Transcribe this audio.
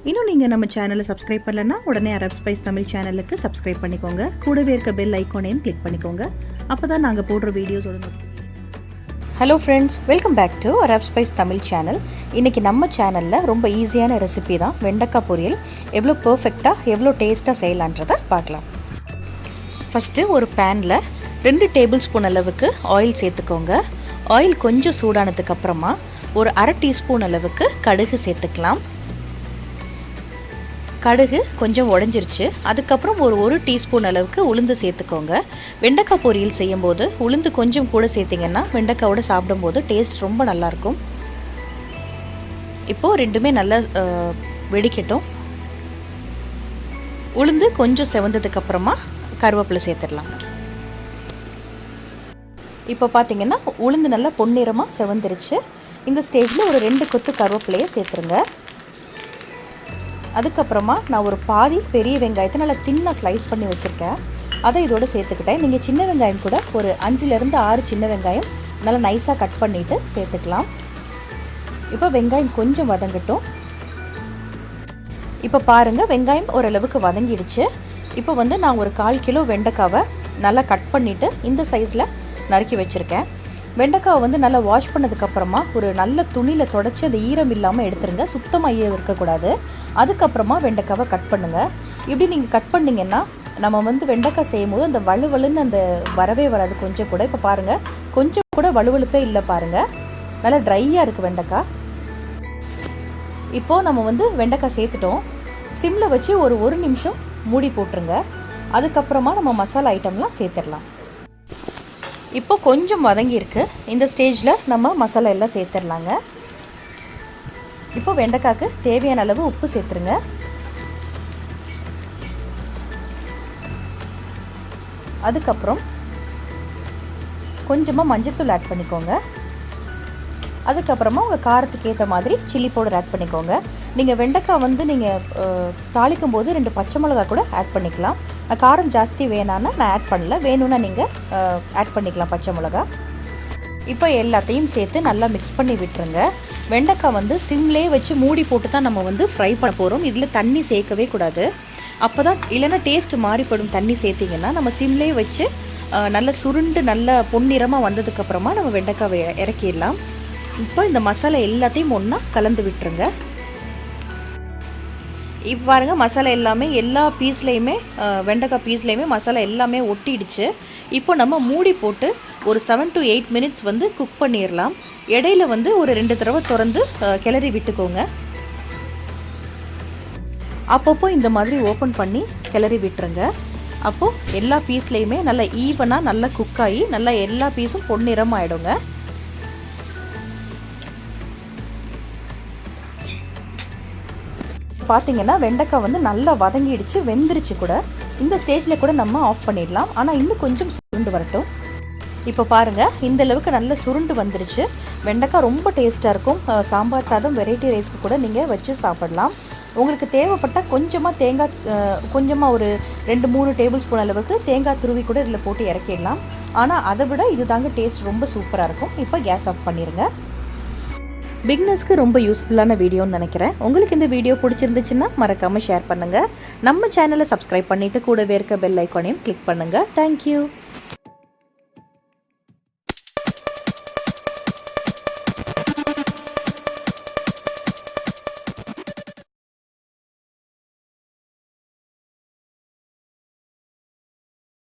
இன்னும் நீங்கள் நம்ம சேனலை சப்ஸ்கிரைப் பண்ணலன்னா உடனே அரப் ஸ்பைஸ் தமிழ் சேனலுக்கு சப்ஸ்கிரைப் பண்ணிக்கோங்க. கூடவே இருக்க பெல் ஐக்கானையும் கிளிக் பண்ணிக்கோங்க. அப்போ தான் நாங்கள் போடுற வீடியோஸோட notification. Hello friends, welcome back to Arab spice Tamil channel. இன்றைக்கி நம்ம சேனலில் ரொம்ப ஈஸியான ரெசிபி தான் வெண்டைக்காய் பொரியல். எவ்வளோ பர்ஃபெக்டாக எவ்வளோ டேஸ்ட்டாக செய்யலான்றதை பார்க்கலாம். ஃபஸ்ட்டு ஒரு பேனில் 2 டேபிள் ஸ்பூன் அளவுக்கு ஆயில் சேர்த்துக்கோங்க. ஆயில் கொஞ்சம் சூடானதுக்கப்புறமா ஒரு அரை டீஸ்பூன் அளவுக்கு கடுகு சேர்த்துக்கலாம். கடுகு கொஞ்சம் உடஞ்சிருச்சு. அதுக்கப்புறம் ஒரு டீஸ்பூன் அளவுக்கு உளுந்து சேர்த்துக்கோங்க. வெண்டைக்காய் பொரியல் செய்யும்போது உளுந்து கொஞ்சம் கூட சேர்த்திங்கன்னா வெண்டைக்காயோடு சாப்பிடும்போது டேஸ்ட் ரொம்ப நல்லாயிருக்கும். இப்போது ரெண்டுமே நல்லா வெடிக்கட்டும். உளுந்து கொஞ்சம் செவந்ததுக்கப்புறமா கருவேப்பிலை சேர்த்துடலாம். இப்போ பார்த்திங்கன்னா உளுந்து நல்லா பொன்னிறமாக செவந்துருச்சு. இந்த ஸ்டேஜில் ஒரு 2 கொத்து கருவேப்பிலையை சேர்த்துருங்க. அதுக்கப்புறமா நான் ஒரு பாதி பெரிய வெங்காயத்தை நல்லா தின்னாக ஸ்லைஸ் பண்ணி வச்சுருக்கேன். அதை இதோடு சேர்த்துக்கிட்டேன். நீங்கள் சின்ன வெங்காயம் கூட ஒரு 5லேருந்து 6 சின்ன வெங்காயம் நல்லா நைஸாக கட் பண்ணிவிட்டு சேர்த்துக்கலாம். இப்போ வெங்காயம் கொஞ்சம் வதங்கட்டும். இப்போ பாருங்கள், வெங்காயம் ஓரளவுக்கு வதங்கிடுச்சு. இப்போ நான் ஒரு 1/4 கிலோ வெண்டைக்காவை நல்லா கட் பண்ணிவிட்டு இந்த சைஸில் நறுக்கி வச்சுருக்கேன். வெண்டைக்காவை நல்லா வாஷ் பண்ணதுக்கப்புறமா ஒரு நல்ல துணியில் தொடச்சி அந்த ஈரம் இல்லாமல் எடுத்துருங்க. சுத்தமாக ஈரம் இருக்கக்கூடாது. அதுக்கப்புறமா வெண்டைக்காவை கட் பண்ணுங்கள். இப்படி நீங்கள் கட் பண்ணிங்கன்னா நம்ம வெண்டைக்காய் செய்யும் போது அந்த வலுவலுன்னு அந்த வரவே வராது கொஞ்சம் கூட. இப்போ பாருங்கள், கொஞ்சம் கூட வலுவலுப்பே இல்லை பாருங்கள். நல்லா ட்ரையாக இருக்குது வெண்டைக்காய். இப்போது நம்ம வெண்டைக்காய் சேர்த்துட்டோம். சிம்மில் வச்சு ஒரு நிமிஷம் மூடி போட்டுருங்க. அதுக்கப்புறமா நம்ம மசாலா ஐட்டம்லாம் சேர்த்துடலாம். இப்போ கொஞ்சம் வதங்கியிருக்கு. இந்த ஸ்டேஜில் நம்ம மசாலா எல்லாம் சேர்த்துடலாங்க. இப்போ வெண்டைக்காய்க்கு தேவையான அளவு உப்பு சேர்த்துருங்க. அதுக்கப்புறம் கொஞ்சமாக மஞ்சள்தூள் ஆட் பண்ணிக்கோங்க. அதுக்கப்புறமா உங்கள் காரத்துக்கு ஏற்ற மாதிரி சில்லி பவுடர் ஆட் பண்ணிக்கோங்க. நீங்கள் வெண்டைக்காய் நீங்கள் தாளிக்கும் போது 2 பச்சை மிளகா கூட ஆட் பண்ணிக்கலாம். காரம் ஜாஸ்தி வேணான்னா நான் ஆட் பண்ணல, வேணும்னா நீங்கள் ஆட் பண்ணிக்கலாம் பச்சை மிளகா. இப்போ எல்லாத்தையும் சேர்த்து நல்லா மிக்ஸ் பண்ணி விட்டுருங்க. வெண்டைக்காய் சிம்லேயே வச்சு மூடி போட்டு தான் நம்ம ஃப்ரை பண்ண போகிறோம். இதில் தண்ணி சேர்க்கவே கூடாது. அப்போ தான் இல்லைன்னா டேஸ்ட்டு மாறிப்படும். தண்ணி சேர்த்திங்கன்னா நம்ம சிம்லேயே வச்சு நல்லா சுருண்டு நல்லா பொன்னிறமாக வந்ததுக்கப்புறமா நம்ம வெண்டைக்காவை இறக்கிடலாம். இப்போ இந்த மசாலா எல்லாத்தையும் ஒன்றா கலந்து விட்டுருங்க. இப்போ பாருங்கள், மசாலா எல்லாமே எல்லா பீஸ்லேயுமே வெண்டைக்காய் பீஸ்லேயுமே மசாலா எல்லாமே ஒட்டிடுச்சு. இப்போ நம்ம மூடி போட்டு ஒரு 7 to 8 மினிட்ஸ் குக் பண்ணிடலாம். இடையில ஒரு 2 தடவை திறந்து கிளறி விட்டுக்கோங்க. அப்பப்போ இந்த மாதிரி ஓப்பன் பண்ணி கிளறி விட்டுருங்க. அப்போது எல்லா பீஸ்லேயுமே நல்லா ஈவனாக நல்லா குக் ஆகி நல்லா எல்லா பீஸும் பொன்னிறமாக ஆகிடுங்க. பார்த்திங்கன்னா வெண்டைக்காய் நல்லா வதங்கிடுச்சு, வெந்துருச்சு கூட. இந்த ஸ்டேஜில் கூட நம்ம ஆஃப் பண்ணிடலாம். ஆனால் இன்னும் கொஞ்சம் சுருண்டு வரட்டும். இப்போ பாருங்கள், இந்த அளவுக்கு நல்ல சுருண்டு வந்துருச்சு. வெண்டைக்காய் ரொம்ப டேஸ்ட்டாக இருக்கும். சாம்பார் சாதம், வெரைட்டி ரைஸ்க்கு கூட நீங்கள் வச்சு சாப்பிடலாம். உங்களுக்கு தேவைப்பட்டால் கொஞ்சமாக ஒரு 2-3 டேபிள் ஸ்பூன் அளவுக்கு தேங்காய் துருவி கூட இதில் போட்டு இறக்கிடலாம். ஆனால் அதை விட இது தாங்க டேஸ்ட் ரொம்ப சூப்பராக இருக்கும். இப்போ கேஸ் ஆஃப் பண்ணிடுங்க. பிகினர்ஸ்க்கு ரொம்ப யூஸ்ஃபுல்லான வீடியோன்னு நினைக்கிறேன். உங்களுக்கு இந்த வீடியோ பிடிச்சிருந்துச்சுன்னா மறக்காமல் ஷேர் பண்ணுங்கள். நம்ம சேனலை சப்ஸ்கிரைப் பண்ணிவிட்டு கூடவே இருக்க பெல் ஐக்கானையும் கிளிக் பண்ணுங்கள். தேங்க்யூ.